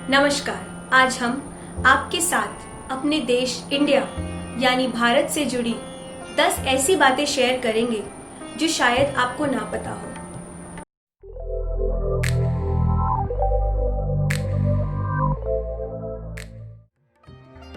नमस्कार। आज हम आपके साथ अपने देश इंडिया यानी भारत से जुड़ी 10 ऐसी बातें शेयर करेंगे जो शायद आपको ना पता हो।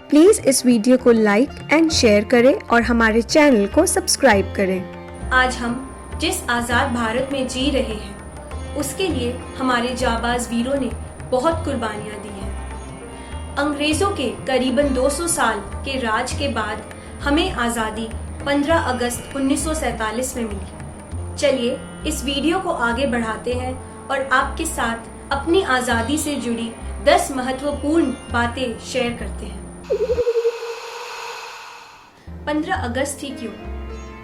प्लीज इस वीडियो को लाइक एंड शेयर करें और हमारे चैनल को सब्सक्राइब करें। आज हम जिस आजाद भारत में जी रहे हैं उसके लिए हमारे जाबाज वीरों ने बहुत कुर्बानियां दी हैं। अंग्रेजों के करीबन 200 साल के राज के बाद हमें आजादी 15 अगस्त 1947 में मिली। चलिए इस वीडियो को आगे बढ़ाते हैं और आपके साथ अपनी आजादी से जुड़ी 10 महत्वपूर्ण बातें शेयर करते हैं। 15 अगस्त ही क्यों?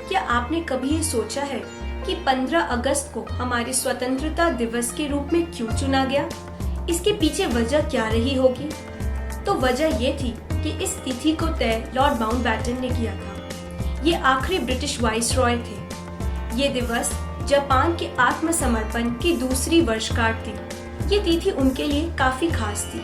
क्या आपने कभी ये सोचा है कि 15 अगस्त को हमारे स्वतंत्रता दिवस के रूप में क्यों चुना गया? इसके पीछे वजह क्या रही होगी? तो वजह ये थी कि इस तिथि को तय लॉर्ड माउंटबेटन ने किया था। ये आखिरी ब्रिटिश वाइसरॉय थे। ये दिवस जापान के आत्मसमर्पण की दूसरी वर्षगांठ थी। ये तिथि उनके लिए काफी खास थी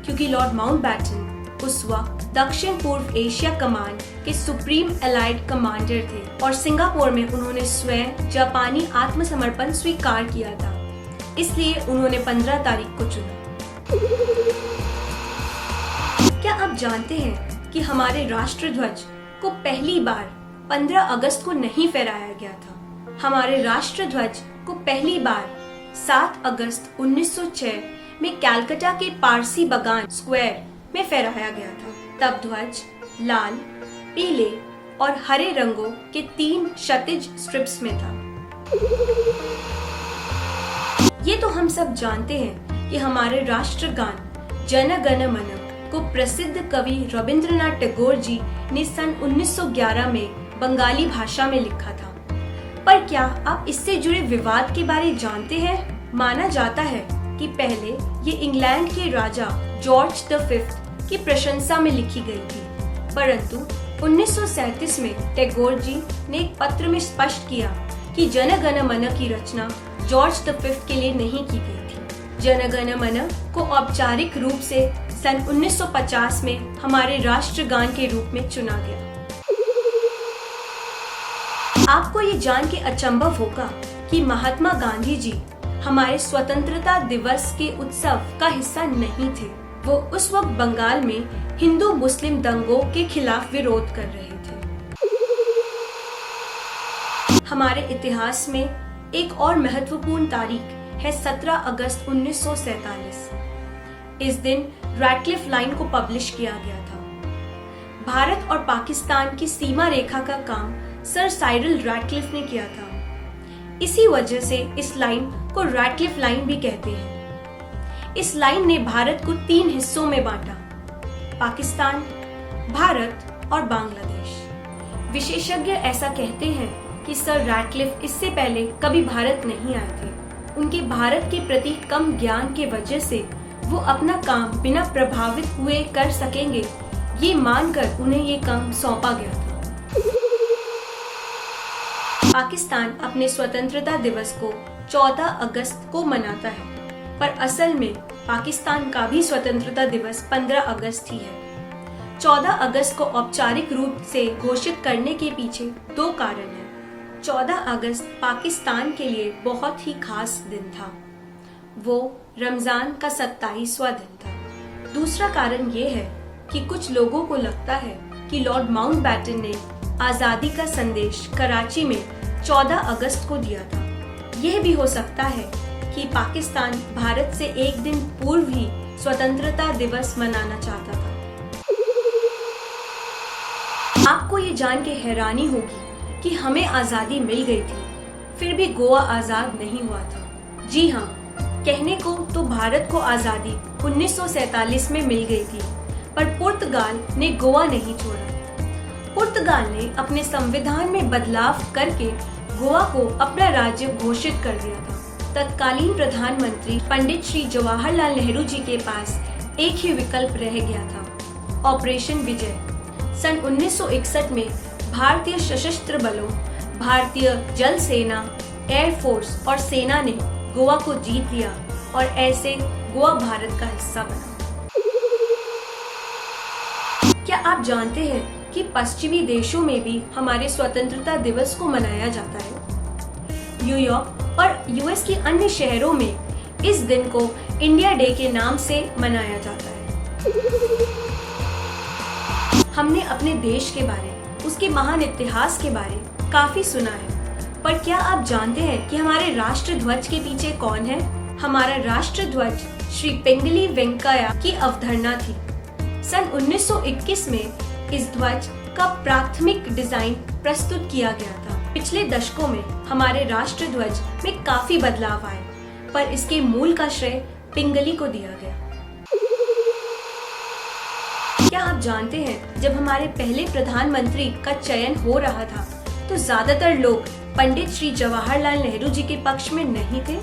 क्योंकि लॉर्ड माउंटबेटन उस वक्त दक्षिण पूर्व एशिया कमान के सुप्रीम एलाइड कमांडर थे और सिंगापुर में उन्होंने स्वयं जापानी आत्मसमर्पण स्वीकार किया था। इसलिए उन्होंने 15 तारीख को चुना। क्या आप जानते हैं कि हमारे राष्ट्रध्वज को पहली बार 15 अगस्त को नहीं फहराया गया था? हमारे राष्ट्रध्वज को पहली बार 7 अगस्त 1906 में कलकत्ता के पारसी बागान स्क्वायर में फहराया गया था। तब ध्वज लाल, पीले और हरे रंगों के 3 क्षैतिज स्ट्रिप्स में था। ये तो हम सब जानते हैं कि हमारे राष्ट्रगान जन गण मन को प्रसिद्ध कवि रविंद्रनाथ टैगोर जी ने सन 1911 में बंगाली भाषा में लिखा था। पर क्या आप इससे जुड़े विवाद के बारे जानते हैं? माना जाता है कि पहले ये इंग्लैंड के राजा जॉर्ज V की प्रशंसा में लिखी गई थी, परंतु 1937 में टैगोर जी ने एक पत्र में स्पष्ट किया कि जन गण मन की रचना जॉर्ज V के लिए नहीं की गई थी। जन गण मन को औपचारिक रूप से सन 1950 में हमारे राष्ट्रगान के रूप में चुना गया। आपको ये जान के अचंभव होगा कि महात्मा गांधी जी हमारे स्वतंत्रता दिवस के उत्सव का हिस्सा नहीं थे। वो उस वक्त बंगाल में हिंदू मुस्लिम दंगों के खिलाफ विरोध कर रहे थे। हमारे इतिहास में एक और महत्वपूर्ण तारीख है 17 अगस्त 1947। इस दिन रैडक्लिफ लाइन को पब्लिश किया गया था। भारत और पाकिस्तान की सीमा रेखा का काम सर साइरल रैडक्लिफ ने किया था। इसी वजह से इस लाइन को रैडक्लिफ लाइन भी कहते हैं। इस लाइन ने भारत को 3 हिस्सों में बांटा, पाकिस्तान, भारत और बांग्लादेश। विशेषज्ञ ऐसा कहते हैं कि सर रैडक्लिफ इससे पहले कभी भारत नहीं आए थे। उनके भारत के प्रति कम ज्ञान के वजह से वो अपना काम बिना प्रभावित हुए कर सकेंगे, ये मानकर उन्हें ये काम सौंपा गया था। पाकिस्तान अपने स्वतंत्रता दिवस को 14 अगस्त को मनाता है, पर असल में पाकिस्तान का भी स्वतंत्रता दिवस 15 अगस्त ही है। 14 अगस्त को औपचारिक रूप से घोषित करने के पीछे 2 कारण हैं। 14 अगस्त पाकिस्तान के लिए बहुत ही खास दिन था। वो रमजान का 27वां दिन था। दूसरा कारण ये है कि कुछ लोगों को लगता है कि लॉर्ड माउंटबेटन ने आजादी का संदेश कराची में 14 अगस्त को दिया था। यह भी हो सकता है कि पाकिस्तान भारत से एक दिन पूर्व ही स्वतंत्रता दिवस मनाना चाहता था। आपको ये जान के हैरानी होगी कि हमें आजादी मिल गई थी, फिर भी गोवा आजाद नहीं हुआ था। जी हाँ, कहने को तो भारत को आजादी 1947 में मिल गई थी, पर पुर्तगाल ने गोवा नहीं छोड़ा। पुर्तगाल ने अपने संविधान में बदलाव करके गोवा को अपना राज्य घोषित कर दिया था। तत्कालीन प्रधानमंत्री पंडित श्री जवाहरलाल नेहरू जी के पास एक ही विकल्प रह गया था, ऑपरेशन विजय। सन 1961 में भारतीय सशस्त्र बलों, भारतीय जल सेना, एयरफोर्स और सेना ने गोवा को जीत लिया और ऐसे गोवा भारत का हिस्सा बना। क्या आप जानते हैं कि पश्चिमी देशों में भी हमारे स्वतंत्रता दिवस को मनाया जाता है? न्यूयॉर्क और यूएस के अन्य शहरों में इस दिन को इंडिया डे के नाम से मनाया जाता है। हमने अपने देश के बारे, उसके महान इतिहास के बारे काफी सुना है, पर क्या आप जानते हैं कि हमारे राष्ट्र ध्वज के पीछे कौन है? हमारा राष्ट्र ध्वज श्री पिंगली वेंकैया की अवधारणा थी। सन 1921 में इस ध्वज का प्राथमिक डिजाइन प्रस्तुत किया गया था। पिछले दशकों में हमारे राष्ट्र ध्वज में काफी बदलाव आए, पर इसके मूल का श्रेय पिंगली को दिया गया। क्या आप जानते हैं, जब हमारे पहले प्रधानमंत्री का चयन हो रहा था तो ज्यादातर लोग पंडित श्री जवाहरलाल नेहरू जी के पक्ष में नहीं थे।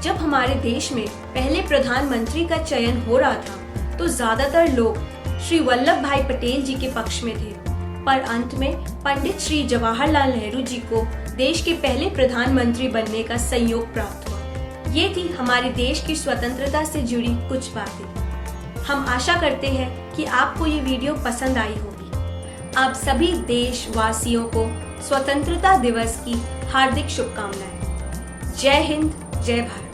जब हमारे देश में पहले प्रधानमंत्री का चयन हो रहा था तो ज्यादातर लोग श्री वल्लभ भाई पटेल जी के पक्ष में थे, पर अंत में पंडित श्री जवाहरलाल नेहरू जी को देश के पहले प्रधानमंत्री बनने का संयोग प्राप्त हुआ। ये थी हमारे देश की स्वतंत्रता से जुड़ी कुछ बातें। हम आशा करते हैं कि आपको ये वीडियो पसंद आई होगी। आप सभी देशवासियों को स्वतंत्रता दिवस की हार्दिक शुभकामनाएं। जय हिंद, जय भारत।